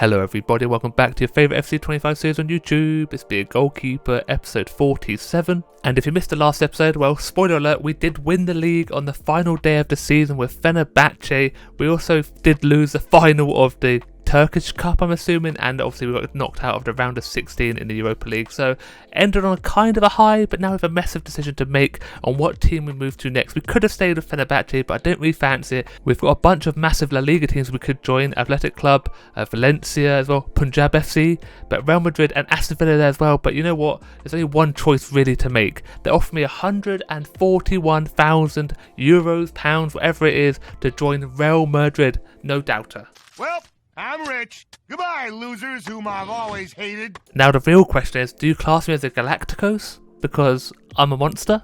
Hello everybody, welcome back to your favourite FC25 series on YouTube. It's Be a Goalkeeper, episode 47. And if you missed the last episode, well, spoiler alert, we did win the league on the final day of the season with Fenerbahce. We also did lose the final of the Turkish Cup, I'm assuming, and obviously we got knocked out of the round of 16 in the Europa League, so ended on kind of a high, but now we have a massive decision to make on what team we move to next. We could have stayed with Fenerbahce, but I don't really fancy it. We've got a bunch of massive La Liga teams we could join, Athletic Club, Valencia as well, Punjab FC, but Real Madrid and Aston Villa there as well. But you know what, there's only one choice really to make. They offer me 141,000 euros, pounds, whatever it is, to join Real Madrid, no doubter. Well, I'm rich. Goodbye, losers whom I've always hated. Now the real question is, do you class me as a Galacticos? Because I'm a monster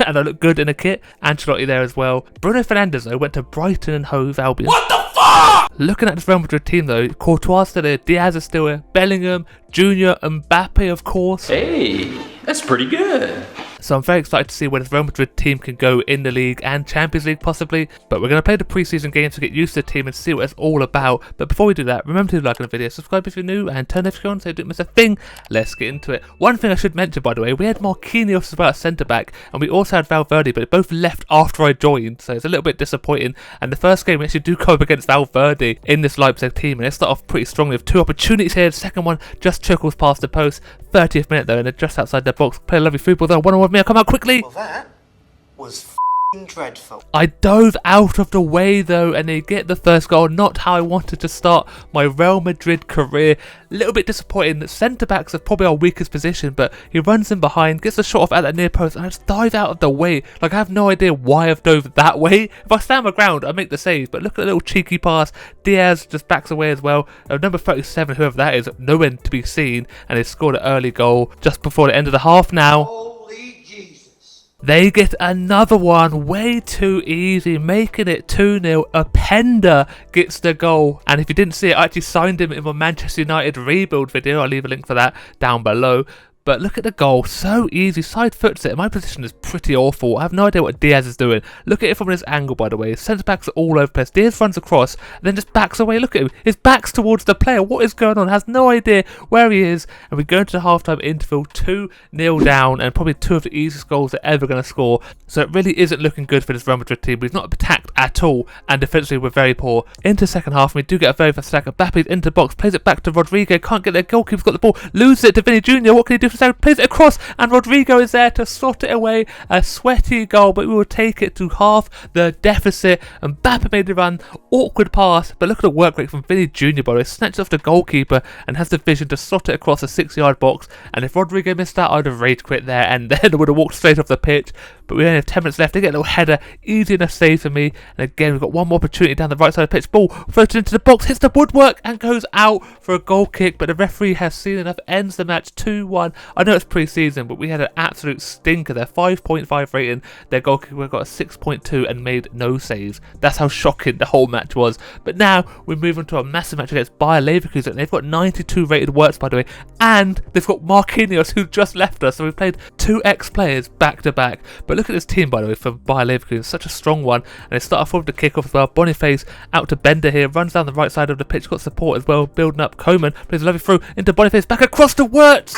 and I look good in a kit. Ancelotti there as well. Bruno Fernandes though went to Brighton and Hove Albion. What the fuck? Looking at this Real Madrid team though, Courtois is still there, Diaz is still here, Bellingham, Junior, Mbappe of course. Hey, that's pretty good. So I'm very excited to see where this Real Madrid team can go in the league and Champions League possibly. But we're going to play the preseason games to get used to the team and see what it's all about. But before we do that, remember to like the video, subscribe if you're new, and turn notifications on so you don't miss a thing. Let's get into it. One thing I should mention, by the way, we had Marquinhos as well at centre-back, and we also had Valverde, but they both left after I joined, so it's a little bit disappointing. And the first game we actually do go up against Valverde in this Leipzig team, and they start off pretty strongly with two opportunities here. The second one just trickles past the post. 30th minute though, and they're just outside their box. Play a lovely free ball though. One on one with me. I'll come out quickly. Well, that was dreadful. I dove out of the way though, and they get the first goal. Not how I wanted to start my Real Madrid career. A little bit disappointing that centre backs are probably our weakest position, but he runs in behind, gets the shot off at that near post, and I just dive out of the way. Like, I have no idea why I've dove that way. If I stand my ground, I make the save, but look at the little cheeky pass. Diaz just backs away as well. Number 37, whoever that is, nowhere to be seen, and they scored an early goal just before the end of the half now. Holy Jesus. They get another one, way too easy, making it 2-0. Openda gets the goal, and if you didn't see it, I actually signed him in my Manchester United rebuild video. I'll leave a link for that down below. But look at the goal, so easy, side foots it. My position is pretty awful. I have no idea what Diaz is doing. Look at it from this angle, by the way. Centre backs are all over the place. Diaz runs across, and then just backs away. Look at him. His back's towards the player. What is going on? Has no idea where he is. And we go into the half-time interval, 2-0 down, and probably two of the easiest goals they're ever going to score. So it really isn't looking good for this Real Madrid team. We've not attacked at all, and defensively we're very poor. Into the second half, and we do get a very fast attack. Mbappe's into the box, plays it back to Rodrigo. Can't get there. Goalkeeper's got the ball, loses it to Vinny Jr. What can he do? Plays it across, and Rodrigo is there to sort it away. A sweaty goal, but we will take it to half the deficit. And Mbappe made the run, awkward pass, but look at the work rate from Vinny Jr. by the way. Snatches off the goalkeeper and has the vision to sort it across a 6-yard box. And if Rodrigo missed that, I'd have rage quit there, and then I would have walked straight off the pitch. But we only have 10 minutes left. They get a little header, easy enough save for me. And again, we've got one more opportunity down the right side of the pitch. Ball floated into the box, hits the woodwork, and goes out for a goal kick. But the referee has seen enough, ends the match 2-1. I know it's pre-season, but we had an absolute stinker there. 5.5 rating. Their goalkeeper got a 6.2 and made no saves. That's how shocking the whole match was. But now we move on to a massive match against Bayer Leverkusen. They've got 92 rated works, by the way, and they've got Marquinhos, who just left us. So we've played two ex-players back to back. But look at this team, by the way, for Bayer Leverkusen. Such a strong one. And they start off with the kick-off as well. Boniface out to Bender here, runs down the right side of the pitch, got support as well, building up. Coman plays a lovely through into Boniface, back across to Wirtz.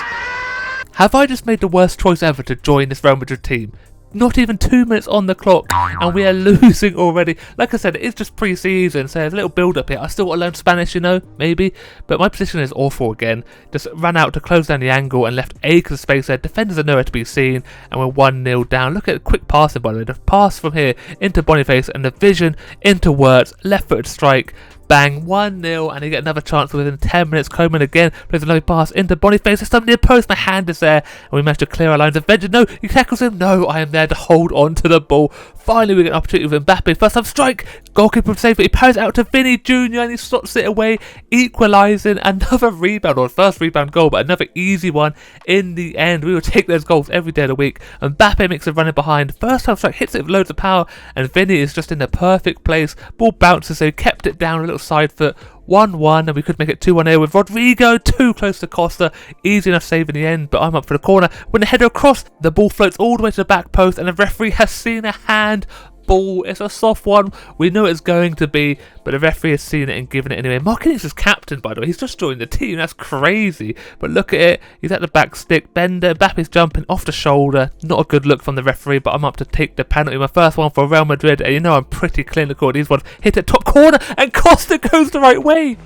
Have I just made the worst choice ever to join this Real Madrid team? Not even 2 minutes on the clock, and we are losing already. Like I said, it is just pre-season, so there's a little build-up here. I still want to learn Spanish, you know, maybe. But my position is awful again. Just ran out to close down the angle and left acres of space there. Defenders are nowhere to be seen, and we're 1-0 down. Look at the quick passing, by the way. The pass from here into Boniface, and the vision into Wirtz. Left-footed strike. Bang, 1-0, and they get another chance within 10 minutes. Coman again plays a lovely pass into Boniface. There's something near post. My hand is there, and we manage to clear our lines of vengeance. No, he tackles him. No, I am there to hold on to the ball. Finally, we get an opportunity with Mbappe. First time strike. Goalkeeper save it. He parries it out to Vinny Jr. and he slots it away, equalising. Another rebound, or first rebound goal, but another easy one in the end. We will take those goals every day of the week. Mbappe makes a run in behind. First time strike, hits it with loads of power, and Vinny is just in the perfect place. Ball bounces, so he kept it down a little side foot. 1-1, and we could make it 2-1 here with Rodrigo too close to Costa. Easy enough save in the end, but I'm up for the corner. When the header across, the ball floats all the way to the back post, and the referee has seen a hand ball. It's a soft one. We know it's going to be, but the referee has seen it and given it anyway. Marquinhos is captain, by the way. He's just joined the team. That's crazy. But look at it. He's at the back stick. Bender. Mbappe's jumping off the shoulder. Not a good look from the referee, but I'm up to take the penalty. My first one for Real Madrid. And you know I'm pretty clinical. These ones hit it top corner, and Costa goes the right way.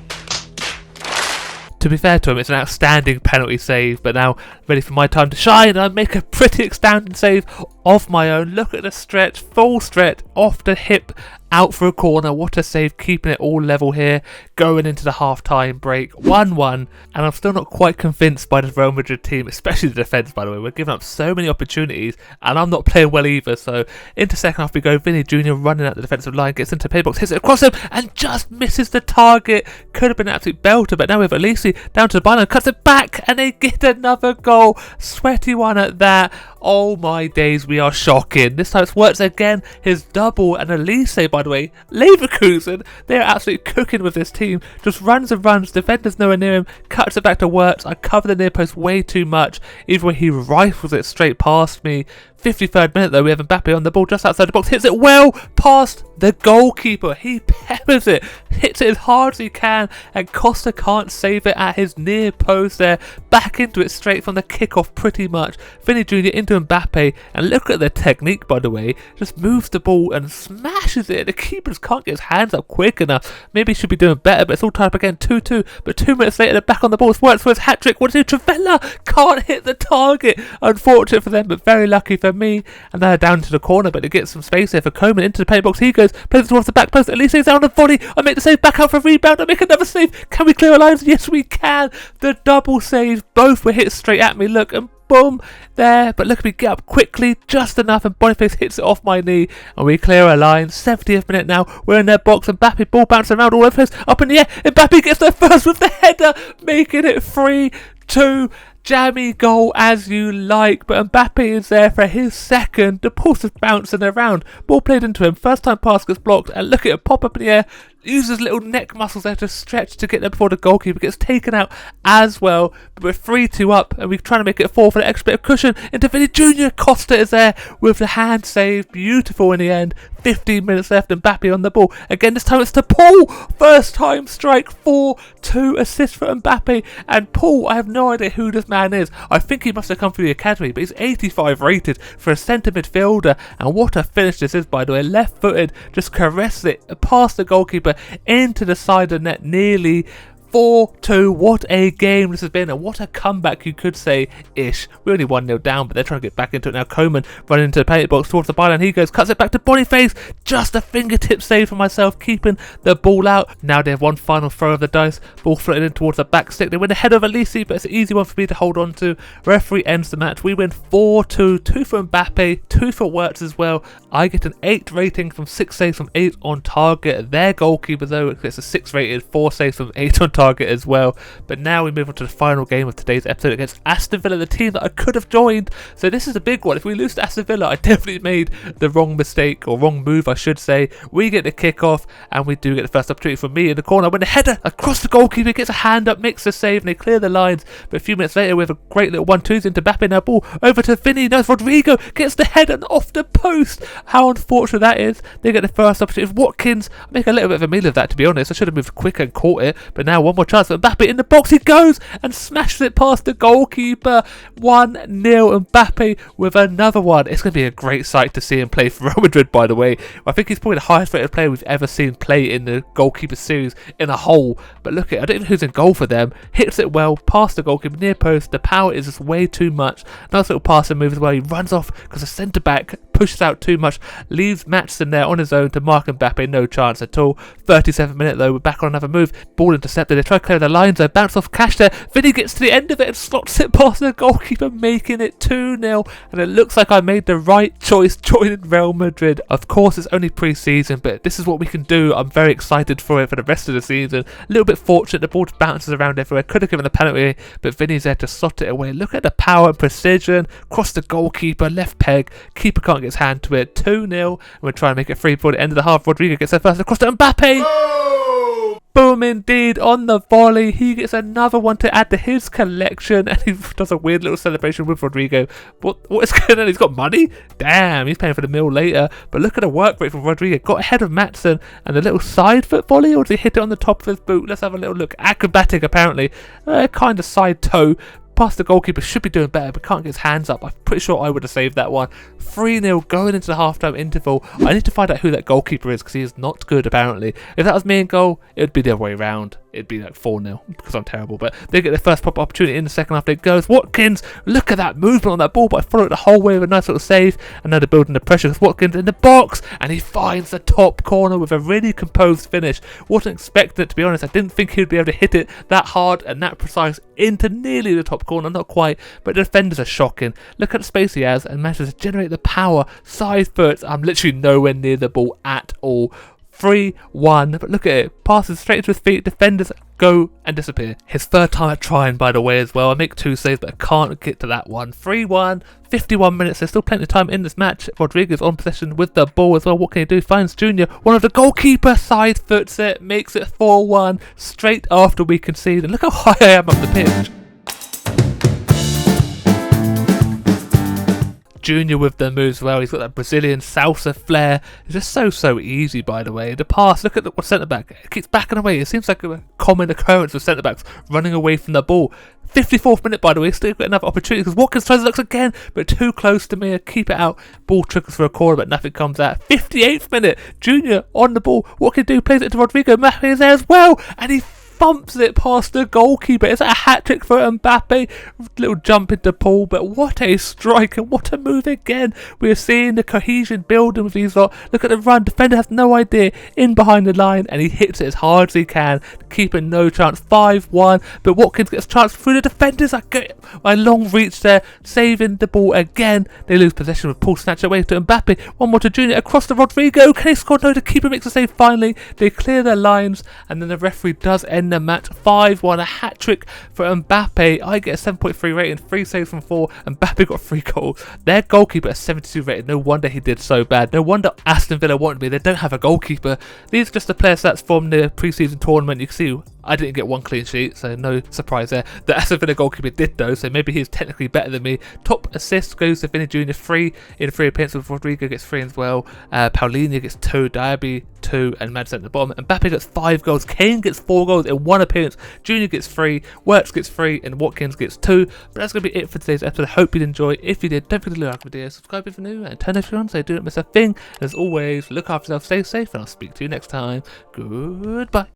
To be fair to him, it's an outstanding penalty save, but now ready for my time to shine, and I make a pretty outstanding save of my own. Look at the stretch, full stretch, off the hip, out for a corner. What a save, keeping it all level here, going into the half-time break. 1-1, and I'm still not quite convinced by this Real Madrid team, especially the defence, by the way. We're giving up so many opportunities, and I'm not playing well either, so into second half we go. Vinny Jr. running out the defensive line, gets into the pay box, hits it across him, and just misses the target. Could have been an absolute belter, but now we have Elise down to the byline, cuts it back, and they get another goal. Sweaty one at that. Oh my days, we are shocking. This time it's works again. His double, and Elise, by the way, Leverkusen, they're absolutely cooking with this team. Just runs and runs, defenders nowhere near him, cuts it back to Wirtz. I cover the near post way too much, even when he rifles it straight past me. 53rd minute though, we have Mbappe on the ball just outside the box, hits it well past the goalkeeper. He peppers it, hits it as hard as he can, and Costa can't save it at his near post there. Back into it straight from the kickoff pretty much. Vinny Jr. into Mbappe, and look at the technique, by the way. Just moves the ball and smashes it. The keepers can't get his hands up quick enough. Maybe he should be doing better, but it's all tied up again, 2-2. But 2 minutes later, they're back on the ball. It's Wirtz for his hat-trick. What does he do? Travella can't hit the target. Unfortunate for them, but very lucky for me. And they're down to the corner, but they get some space there for Coman into the penalty box. He goes, plays it towards the back post. Elise's down the volley. I make the save, back out for a rebound. I make another save. Can we clear our lines? Yes, we can. The double saves. Both were hit straight at me. Look, and boom, there. But look at me get up quickly, just enough, and Boniface hits it off my knee, and we clear our line. 70th minute now. We're in their box, and Mbappe ball bouncing around all over the place. Up in the air. Mbappe gets there first with the header, making it 3-2. Jammy goal as you like, but Mbappe is there for his second. The ball's just bouncing around. Ball played into him. First time pass gets blocked, and look at it pop up in the air. Uses little neck muscles there to stretch to get there before the goalkeeper gets taken out as well. But we're 3-2 up, and we're trying to make it 4 for the extra bit of cushion. Into Vinny Jr. Costa is there with the hand save. Beautiful in the end. 15 minutes left, and Mbappe on the ball. Again, this time it's to Paul. First time strike, 4-2 assist for Mbappe. And Paul, I have no idea who this man is. I think he must have come through the academy, but he's 85 rated for a centre midfielder. And what a finish this is, by the way. Left footed, just caresses it past the goalkeeper into the side of the net, nearly. 4-2, what a game this has been, and what a comeback you could say, ish. We're only 1-0 down, but they're trying to get back into it now. Coman running into the penalty box towards the byline, he goes, cuts it back to Boniface, just a fingertip save for myself, keeping the ball out. Now they have one final throw of the dice, ball floated in towards the back stick, they win ahead of Elise, but it's an easy one for me to hold on to. Referee ends the match, we win 4-2, 2 for Mbappe, 2 for Wirtz as well. I get an 8 rating from 6 saves from 8 on target. Their goalkeeper though gets a 6 rated, 4 saves from 8 on target as well. But now we move on to the final game of today's episode against Aston Villa, the team that I could have joined. So this is a big one. If we lose to Aston Villa, I definitely made the wrong mistake, or wrong move I should say. We get the kick-off, and we do get the first opportunity from me in the corner. When the header across the goalkeeper, gets a hand up, makes the save, and they clear the lines. But a few minutes later, we have a great little 1-2 into Mbappe. Now ball over to Vinny. Now Rodrigo gets the header and off the post. How unfortunate that is. They get the first opportunity. Watkins, I make a little bit of a meal of that, to be honest. I should have moved quicker and caught it. But now one more chance for Mbappe in the box. He goes and smashes it past the goalkeeper. 1-0. Mbappe with another one. It's going to be a great sight to see him play for Real Madrid, by the way. I think he's probably the highest rated player we've ever seen play in the goalkeeper series in a whole. But look at it. I don't know who's in goal for them. Hits it well past the goalkeeper, near post. The power is just way too much. Nice little passing move as well. He runs off because the centre back pushes out too much. Leaves Matson there on his own to mark Mbappe. No chance at all. 37th minute though. We're back on another move. Ball intercepted. They try to clear the lines though. Bounce off Cash there. Vinny gets to the end of it and slots it past the goalkeeper, making it 2-0. And it looks like I made the right choice joining Real Madrid. Of course, it's only pre-season, but this is what we can do. I'm very excited for it for the rest of the season. A little bit fortunate. The ball bounces around everywhere. Could have given a penalty, but Vinny's there to slot it away. Look at the power and precision. Cross the goalkeeper. Left peg. Keeper can't get his hand to it. 2-0. And we're trying to make it 3 before the end of the half. Rodrigo gets there first across to Mbappe. Boom indeed on the volley. He gets another one to add to his collection, and he does a weird little celebration with Rodrigo. What is going on? He's got money? Damn, he's paying for the meal later. But look at the work rate from Rodrigo. Got ahead of Maatsen, and the little side foot volley, or did he hit it on the top of his boot? Let's have a little look. Acrobatic apparently. Kind of side toe. Past the goalkeeper, should be doing better, but can't get his hands up. I'm pretty sure I would have saved that one. 3-0 going into the half-time interval. I need to find out who that goalkeeper is, because he is not good apparently. If that was me in goal, it would be the other way around. It'd be like 4-0 because I'm terrible. But they get their first proper opportunity in the second half. There goes Watkins. Look at that movement on that ball, but I followed it the whole way with a nice little save. And now they're building the pressure because Watkins in the box, and he finds the top corner with a really composed finish. Wasn't expecting it, to be honest. I didn't think he'd be able to hit it that hard and that precise into nearly the top corner. Not quite, but the defenders are shocking. Look at the space he has and manages to generate the power. Side foot. I'm literally nowhere near the ball at all. 3-1, but look at it, passes straight into his feet, defenders go and disappear. His third time at trying, by the way, as well. I make 2 saves, but I can't get to that one. 3-1, 51 minutes, there's still plenty of time in this match. Rodriguez on possession with the ball as well. What can he do? Finds Junior, one of the goalkeeper, side foots it, makes it 4-1, straight after we concede, and look how high I am up the pitch. Junior with the moves as well. He's got that Brazilian salsa flair. It's just so easy, by the way. The pass, look at the centre back. It keeps backing away. It seems like a common occurrence with centre backs running away from the ball. 54th minute, by the way, still got another opportunity because Watkins tries to look again, but too close to me. Keep it out. Ball trickles for a corner, but nothing comes out. 58th minute, Junior on the ball. What can he do? Plays it to Rodrigo. Mbappe is there as well, and he bumps it past the goalkeeper. Is that a hat-trick for Mbappe? Little jump into Paul, but what a strike and what a move again. We are seeing the cohesion building with these lot. Look at the run. Defender has no idea. In behind the line, and he hits it as hard as he can. Keeper no chance. 5-1, but Watkins gets a chance through the defenders. I get my long reach there, saving the ball again. They lose possession with Paul snatched away to Mbappe. One more to Junior across to Rodrigo. Can he score? No, the keeper makes a save finally. They clear their lines, and then the referee does end the match. 5-1, a hat-trick for Mbappe. I get a 7.3 rating, 3 saves from 4. Mbappe got 3 goals. Their goalkeeper is 72 rated. No wonder he did so bad. No wonder Aston Villa wanted me. They don't have a goalkeeper. These are just the player stats from the pre-season tournament. You can see I didn't get 1 clean sheet, so no surprise there. The Aston Villa goalkeeper did though, so maybe he's technically better than me. Top assist goes to Vinny Jr. 3 in 3 appearances. Rodrigo gets 3 as well. Paulinho gets 2, Diaby 2, and Maatsen at the bottom. Mbappe gets 5 goals. Kane gets 4 goals in 1 appearance. Junior gets 3, Wirtz gets 3, and Watkins gets 2. But that's going to be it for today's episode. I hope you enjoyed. If you did, don't forget to like the video, subscribe if you're new, and turn everything on so you don't miss a thing. And as always, look after yourself, stay safe, and I'll speak to you next time. Goodbye.